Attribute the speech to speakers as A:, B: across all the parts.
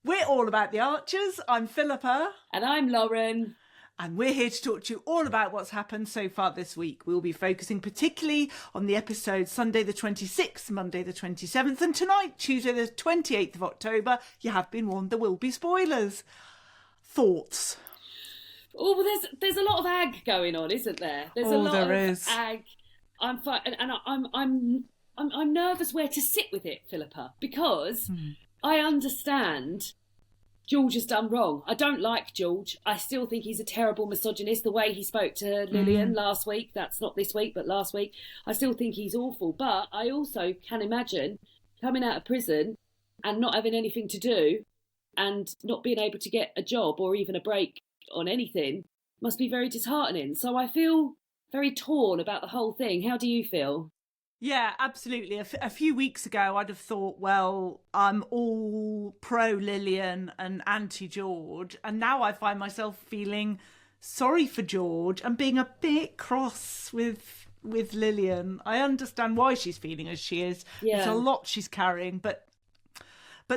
A: We're all about the Archers. I'm Philippa.
B: And I'm Lauren.
A: And we're here to talk to you all about what's happened so far this week. We'll be focusing particularly on the episodes Sunday the 26th, Monday the 27th, and tonight, Tuesday the 28th of October. You have been warned, there will be spoilers. Thoughts?
B: Oh, well, there's a lot of ag going on, isn't there? There's a lot
A: there
B: of
A: is.
B: ag. I'm nervous where to sit with it, Philippa, because I understand George has done wrong. I don't like George. I still think he's a terrible misogynist. The way he spoke to Lillian last week, that's not this week, but last week, I still think he's awful. But I also can imagine coming out of prison and not having anything to do and not being able to get a job or even a break on anything must be very disheartening. So I feel very torn about the whole thing. How do you feel?
A: Yeah, absolutely. A few weeks ago, I'd have thought, well, I'm all pro Lillian and anti George. And now I find myself feeling sorry for George and being a bit cross with Lillian. I understand why she's feeling as she is.
B: Yeah.
A: There's a lot she's carrying, but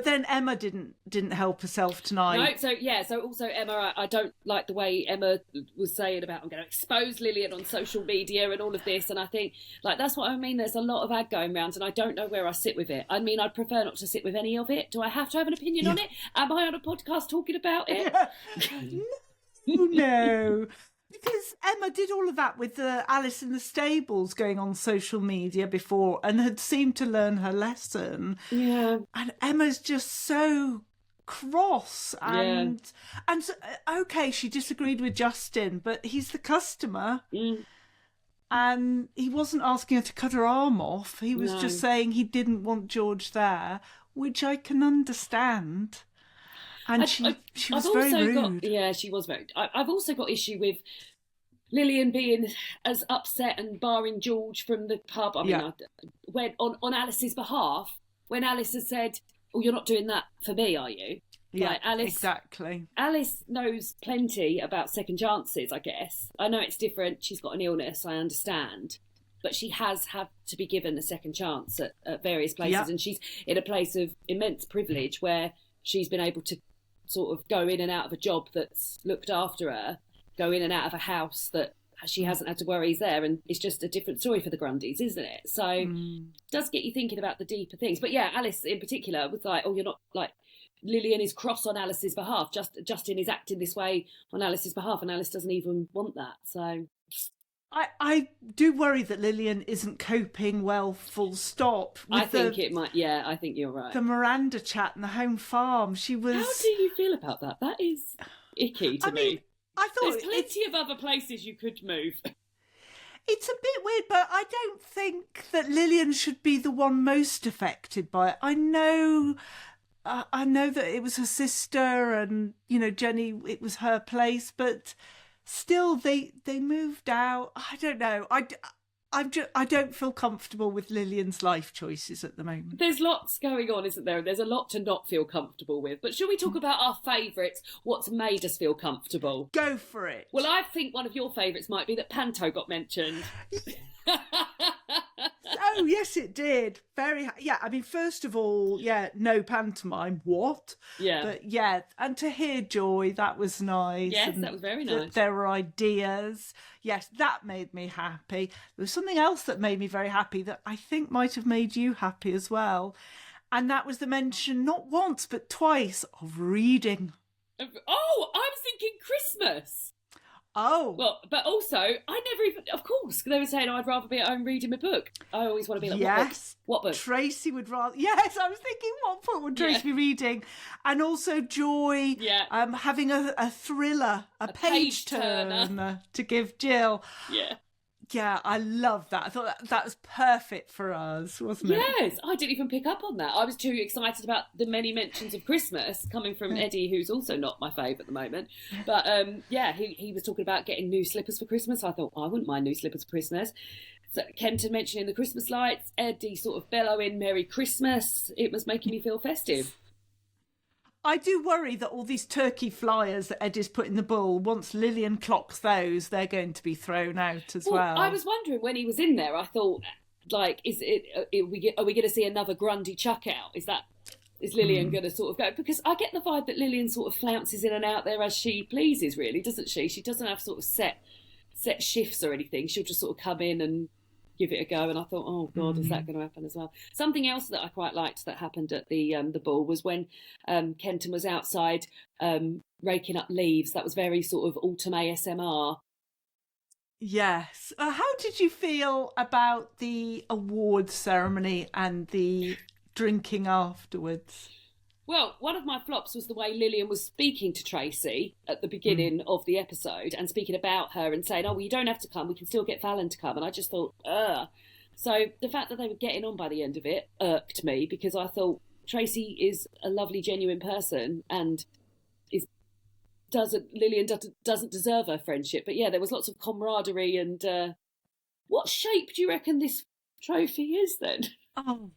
A: then Emma didn't help herself tonight.
B: No, so also Emma, I don't like the way Emma was saying about I'm going to expose Lillian on social media and all of this, and I think that's what I mean. There's a lot of ag going round, and I don't know where I sit with it. I mean, I'd prefer not to sit with any of it. Do I have to have an opinion on it? Am I on a podcast talking about it?
A: No. Because Emma did all of that with Alice in the Stables going on social media before and had seemed to learn her lesson.
B: Yeah.
A: And Emma's just so cross. And so, okay, she disagreed with Justin, but he's the customer. And he wasn't asking her to cut her arm off. He was just saying he didn't want George there, which I can understand. And she was very rude.
B: She was very. I've also got issue with Lillian being as upset and barring George from the pub. I mean, when on Alice's behalf, when Alice has said, "Oh, you're not doing that for me, are you?"
A: Yeah,
B: Alice,
A: exactly.
B: Alice knows plenty about second chances, I guess. I know it's different. She's got an illness, I understand. But she has had to be given a second chance at various places. And she's in a place of immense privilege where she's been able to sort of go in and out of a job that's looked after her, go in and out of a house that she hasn't had to worry is there, and it's just a different story for the Grundys, isn't it? So it does get you thinking about the deeper things. But yeah, Alice in particular was like, oh, you're not Lillian is cross on Alice's behalf. Justin is acting this way on Alice's behalf, and Alice doesn't even want that. So
A: I do worry that Lillian isn't coping well, full stop.
B: I think it might. Yeah, I think you're right.
A: The Miranda chat and the home farm. She was.
B: How do you feel about that? That is icky to me.
A: I thought
B: there's plenty of other places you could move.
A: It's a bit weird, but I don't think that Lillian should be the one most affected by it. I know that it was her sister, and Jenny, it was her place, but. Still, they moved out. I don't know. I don't feel comfortable with Lillian's life choices at the moment.
B: There's lots going on, isn't there? There's a lot to not feel comfortable with. But shall we talk about our favourites? What's made us feel comfortable?
A: Go for it.
B: Well, I think one of your favourites might be that Panto got mentioned.
A: Oh, yes, it did. I mean, first of all, no pantomime. What?
B: Yeah.
A: But and to hear Joy, that was nice.
B: Yes, that was very nice.
A: There were ideas. Yes, that made me happy. There was something else that made me very happy that I think might have made you happy as well. And that was the mention, not once, but twice, of reading.
B: Oh, I was thinking Christmas.
A: Oh.
B: Well, but also, I never even, of course, they were saying I'd rather be at home reading my book. I always want to be like,
A: yes.
B: What book?
A: Tracy would rather, yes, I was thinking, what book would Tracy be reading? And also Joy having a thriller, a page turner to give Jill.
B: Yeah.
A: Yeah, I love that. I thought that was perfect for us, wasn't it?
B: Yes, I didn't even pick up on that. I was too excited about the many mentions of Christmas coming from Eddie, who's also not my fave at the moment. But he was talking about getting new slippers for Christmas. I thought, I wouldn't mind new slippers for Christmas. So Kenton mentioning the Christmas lights, Eddie sort of bellowing Merry Christmas. It was making me feel festive.
A: I do worry that all these turkey flyers that Eddie's put in the bull, once Lillian clocks those, they're going to be thrown out as well.
B: I was wondering when he was in there, I thought, are we going to see another Grundy chuck out? Is Is Lillian going to sort of go? Because I get the vibe that Lillian sort of flounces in and out there as she pleases, really, doesn't she? She doesn't have sort of set shifts or anything. She'll just sort of come in and give it a go. And I thought, oh God, is that going to happen as well? Something else that I quite liked that happened at the ball was when Kenton was outside raking up leaves. That was very sort of autumn ASMR.
A: Yes. How did you feel about the awards ceremony and the drinking afterwards?
B: Well, one of my flops was the way Lillian was speaking to Tracy at the beginning of the episode and speaking about her and saying, oh, well, you don't have to come, we can still get Fallon to come. And I just thought, ugh. So the fact that they were getting on by the end of it irked me, because I thought Tracy is a lovely, genuine person and Lillian doesn't deserve her friendship. But yeah, there was lots of camaraderie. And what shape do you reckon this trophy is then?
A: Oh,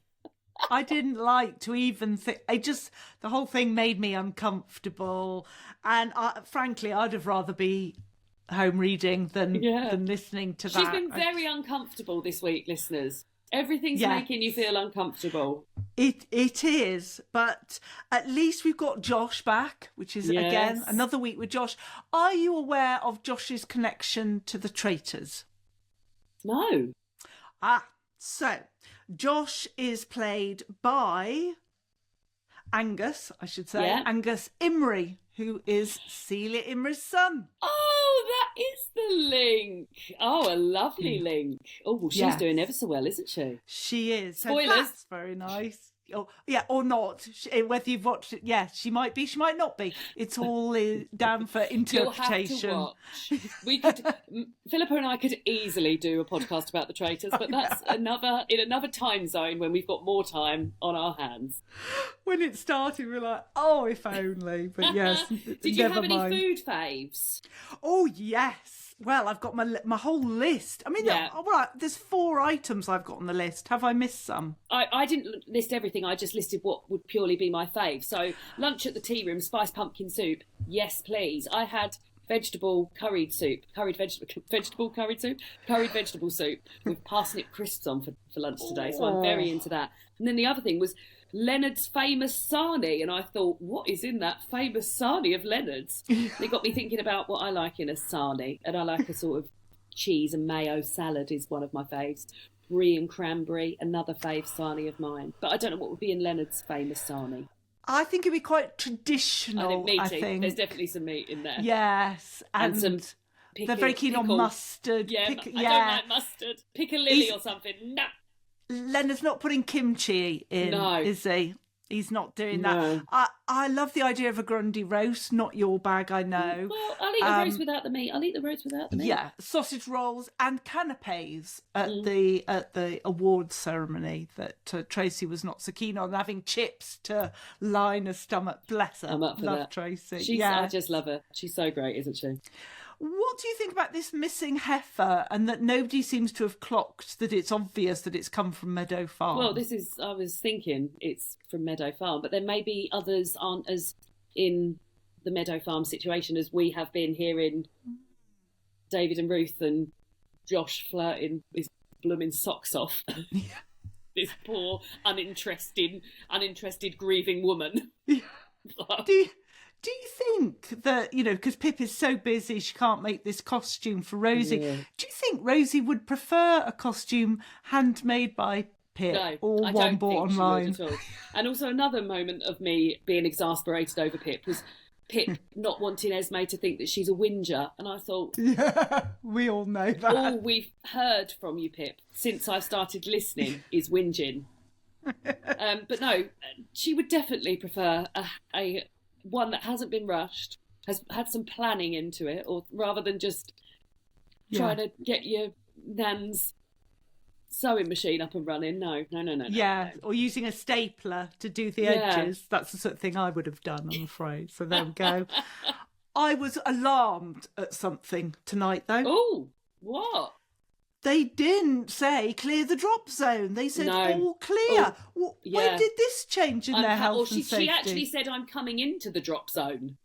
A: I didn't like to even think. The whole thing made me uncomfortable, and frankly, I'd have rather be home reading than listening to that.
B: She's been very uncomfortable this week, listeners. Everything's making you feel uncomfortable.
A: It is, but at least we've got Josh back, which is again another week with Josh. Are you aware of Josh's connection to the traitors?
B: No.
A: So Josh is played by Angus, I should say, Angus Imrie, who is Celia Imrie's son.
B: Oh, that is the link. Oh, a lovely link. Oh, well, she's doing ever so well, isn't she?
A: She is.
B: Spoilers.
A: So that's very nice. Oh, yeah, or not. Whether you've watched it, she might be, she might not be. It's all down for interpretation.
B: You'll have to watch. We could, Philippa and I could easily do a podcast about the traitors, but that's in another time zone when we've got more time on our hands.
A: When it started, we were like, oh, if only. But yes,
B: Did you have any food faves?
A: Oh yes. Well, I've got my whole list. I mean, there's 4 items I've got on the list. Have I missed some?
B: I didn't list everything. I just listed what would purely be my fave. So lunch at the tea room, spiced pumpkin soup. Yes, please. I had vegetable curried soup, curried vegetable soup with parsnip crisps on for lunch today. So I'm very into that. And then the other thing was Leonard's famous sarnie, and I thought, what is in that famous sarnie of Leonard's? It got me thinking about what I like in a sarnie, and I like a sort of cheese and mayo salad is one of my faves. Brie and cranberry, another fave sarnie of mine. But I don't know what would be in Leonard's famous sarnie.
A: I think it'd be quite traditional. I think
B: there's definitely some meat in there.
A: Yes, and some they're very keen on mustard.
B: Yeah, I don't like mustard. Piccalilli or something. No.
A: Leonard's not putting kimchi in, is he? He's not doing that. I love the idea of a Grundy roast, not your bag, I know.
B: Well, I'll eat the roast without the meat. Yeah,
A: sausage rolls and canapes at the awards ceremony that Tracy was not so keen on, having chips to line a stomach. Bless her.
B: I'm up for that.
A: Tracy.
B: I just love her. She's so great, isn't she?
A: What do you think about this missing heifer, and that nobody seems to have clocked that it's obvious that it's come from Meadow Farm?
B: Well, I was thinking it's from Meadow Farm, but then maybe others aren't as in the Meadow Farm situation as we have been hearing David and Ruth and Josh flirting his blooming socks off. This poor, uninterested, grieving woman.
A: Do you think that, because Pip is so busy, she can't make this costume for Rosie. Yeah. Do you think Rosie would prefer a costume handmade by Pip or one bought online?
B: She would at all. And also another moment of me being exasperated over Pip was Pip not wanting Esme to think that she's a whinger. And I thought...
A: Yeah, we all know that.
B: All we've heard from you, Pip, since I've started listening is whinging. But no, she would definitely prefer a one that hasn't been rushed, has had some planning into it, or rather than just trying to get your nan's sewing machine up and running. No.
A: Or using a stapler to do the edges. That's the sort of thing I would have done, I'm afraid. So there we go. I was alarmed at something tonight, though.
B: Oh, what?
A: They didn't say clear the drop zone. They said all clear. When did this change in their health and safety?
B: She actually said, I'm coming into the drop zone.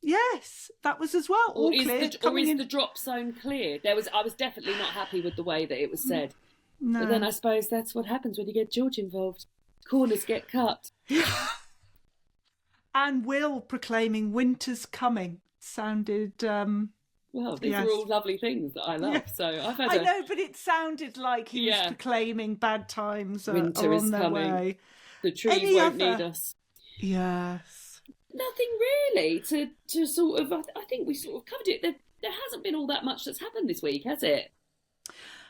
A: Yes, that was as well. All clear.
B: Or is the drop zone clear? I was definitely not happy with the way that it was said. No. But then I suppose that's what happens when you get George involved. Corners get cut.
A: And Will proclaiming winter's coming sounded.
B: Well, these
A: yes.
B: are all lovely things that I love. Yeah. So I've had.
A: I know, but it sounded like he was proclaiming bad times
B: winter
A: are
B: is
A: on their
B: coming.
A: Way.
B: The trees won't need us.
A: Yes.
B: Nothing really to sort of. I think we sort of covered it. There hasn't been all that much that's happened this week, has it?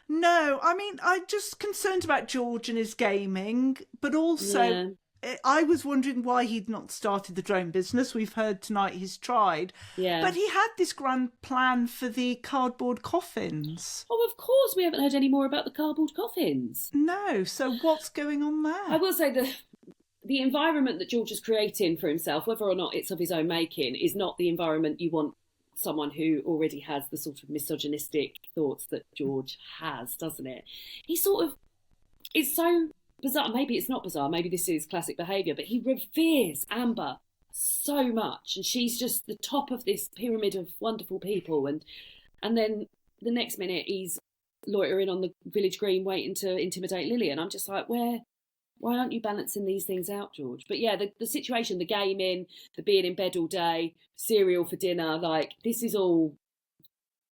A: No, I mean, I'm just concerned about George and his gaming, but also I was wondering why he'd not started the drone business. We've heard tonight he's tried.
B: Yeah.
A: But he had this grand plan for the cardboard coffins.
B: Oh, of course, we haven't heard any more about the cardboard coffins.
A: No, so what's going on there?
B: I will say the environment that George is creating for himself, whether or not it's of his own making, is not the environment you want someone who already has the sort of misogynistic thoughts that George has, doesn't it? He sort of, it's so bizarre. Maybe it's not bizarre, maybe this is classic behaviour, but he reveres Amber so much, and she's just the top of this pyramid of wonderful people, and then the next minute he's loitering on the village green waiting to intimidate Lily, and I'm just like, why aren't you balancing these things out, George? But yeah, the situation, the gaming, the being in bed all day, cereal for dinner, like, this is all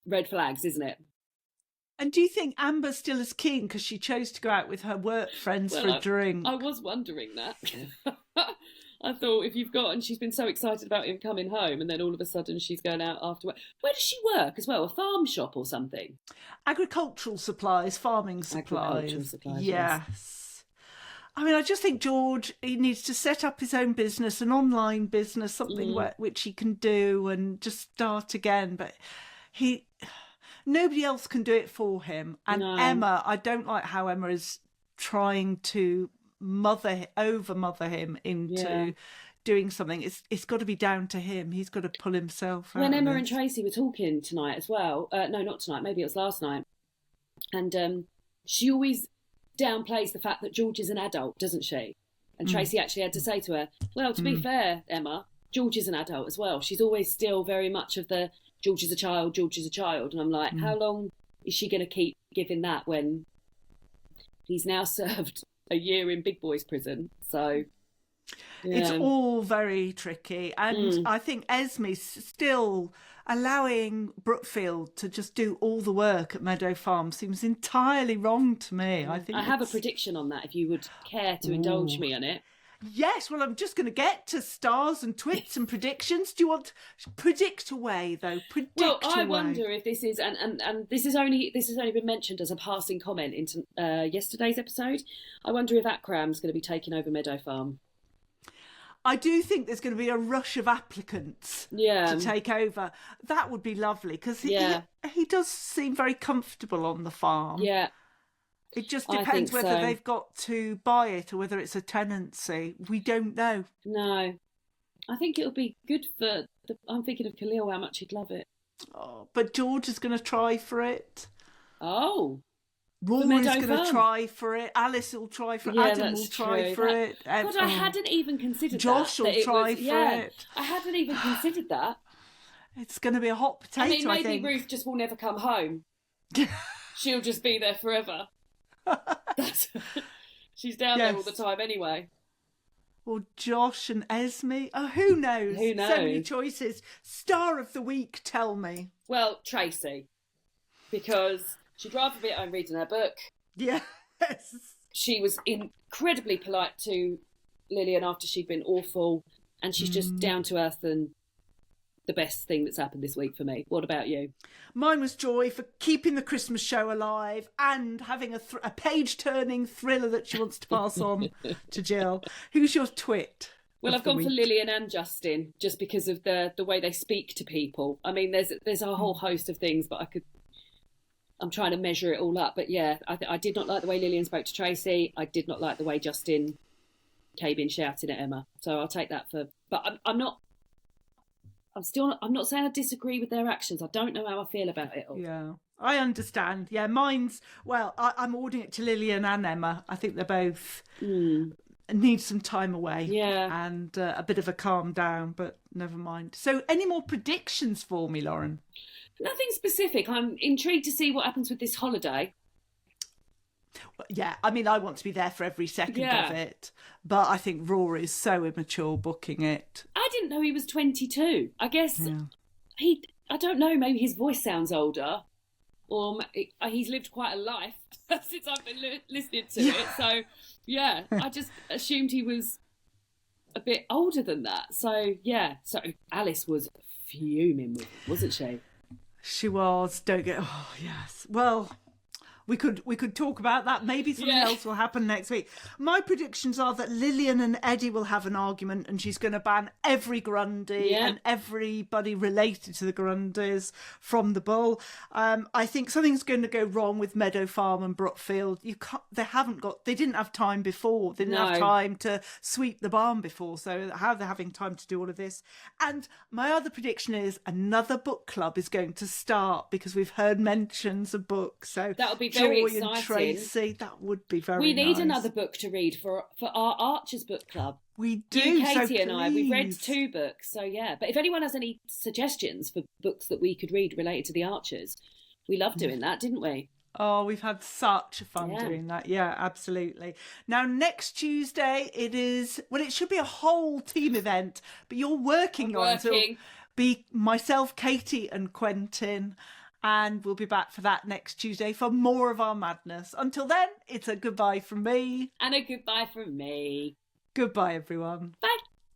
B: red flags, isn't it?
A: And do you think Amber's still as keen because she chose to go out with her work friends for a drink?
B: I was wondering that. I thought, if you've got, and she's been so excited about him coming home, and then all of a sudden she's going out after work. Where does she work as well? A farm shop or something?
A: Agricultural supplies, farming supplies.
B: Agricultural supplies,
A: yes. I mean, I just think George, he needs to set up his own business, an online business, something which he can do and just start again. But nobody else can do it for him. And Emma, I don't like how Emma is trying to over-mother him into doing something. It's got to be down to him. He's got to pull himself out.
B: When Emma and Tracy were talking tonight as well, no, not tonight, maybe it was last night, and she always downplays the fact that George is an adult, doesn't she? And Tracy actually had to say to her, well, to be fair, Emma, George is an adult as well. She's always still very much of the George is a child, George is a child. And I'm like, how long is she going to keep giving that when he's now served a year in big boys prison? So
A: it's all very tricky. And I think Esme's still allowing Brookfield to just do all the work at Meadow Farm seems entirely wrong to me. I
B: have a prediction on that, if you would care to indulge me on it.
A: Yes, well, I'm just going to get to stars and twits and predictions. Do you want to predict away, though?
B: I wonder if this is, and this has only been mentioned as a passing comment into yesterday's episode. I wonder if Akram's going to be taking over Meadow Farm.
A: I do think there's going to be a rush of applicants to take over. That would be lovely because he does seem very comfortable on the farm.
B: Yeah.
A: It just depends whether they've got to buy it or whether it's a tenancy. We don't know.
B: No. I think it'll be good for... I'm thinking of Khalil, how much he'd love it.
A: Oh, but George is going to try for it.
B: Oh.
A: Rory's going to try for it. Alice will try for it. Adam will try for it.
B: God, I hadn't even considered
A: Josh will try for it.
B: I hadn't even considered that.
A: It's going to be a hot potato, I think.
B: Maybe Ruth just will never come home. She'll just be there forever. She's down there all the time anyway.
A: Or Josh and Esme. Oh, who knows?
B: Who knows?
A: So many choices. Star of the week, tell me.
B: Well, Tracy. Because she'd rather be at home reading her book.
A: Yes.
B: She was incredibly polite to Lillian after she'd been awful. And she's just down to earth and the best thing that's happened this week for me. What about you?
A: Mine was Joy for keeping the Christmas show alive and having a page-turning thriller that she wants to pass on to Jill. Who's your twit?
B: Well, I've gone for Lillian and Justin just because of the way they speak to people. I mean, there's a whole host of things, but I'm trying to measure it all up. But yeah, I did not like the way Lillian spoke to Tracy. I did not like the way Justin came in shouting at Emma. So I'll take that for... But I'm not saying I disagree with their actions. I don't know how I feel about it all.
A: Yeah, I understand. Yeah, mine's... Well, I'm ordering it to Lillian and Emma. I think they both need some time away.
B: Yeah.
A: And a bit of a calm down, but never mind. So any more predictions for me, Lauren?
B: Nothing specific. I'm intrigued to see what happens with this holiday.
A: Yeah, I mean, I want to be there for every second
B: Yeah.
A: of it, but I think Rory is so immature booking it.
B: I didn't know he was 22. I guess
A: Yeah.
B: I don't know, maybe his voice sounds older, or he's lived quite a life since I've been listening to it. So, yeah, I just assumed he was a bit older than that. So, yeah. So Alice was fuming with him, wasn't she?
A: She was. Don't get. Oh yes. Well, we could talk about that. Maybe something else will happen next week. My predictions are that Lillian and Eddie will have an argument, and she's going to ban every Grundy and everybody related to the Grundys from the Bull. I think something's going to go wrong with Meadow Farm and Brookfield. They didn't have time before. They didn't have time to sweep the barn before. So how they're having time to do all of this. And my other prediction is another book club is going to start, because we've heard mentions of books. So
B: that'll be very
A: Joy
B: exciting.
A: and Tracy, that would be very
B: We need
A: nice.
B: another book to read for our Archers book club.
A: We do.
B: You, Katie,
A: so
B: and I, we've read
A: please.
B: 2 books. So, yeah. But if anyone has any suggestions for books that we could read related to the Archers, we loved doing that, didn't we?
A: Oh, we've had such fun doing that. Yeah, absolutely. Now, next Tuesday, it should be a whole team event, but you're working on it. So it'll be myself, Katie and Quentin, and we'll be back for that next Tuesday for more of our madness. Until then, it's a goodbye from me.
B: And a goodbye from me.
A: Goodbye, everyone.
B: Bye.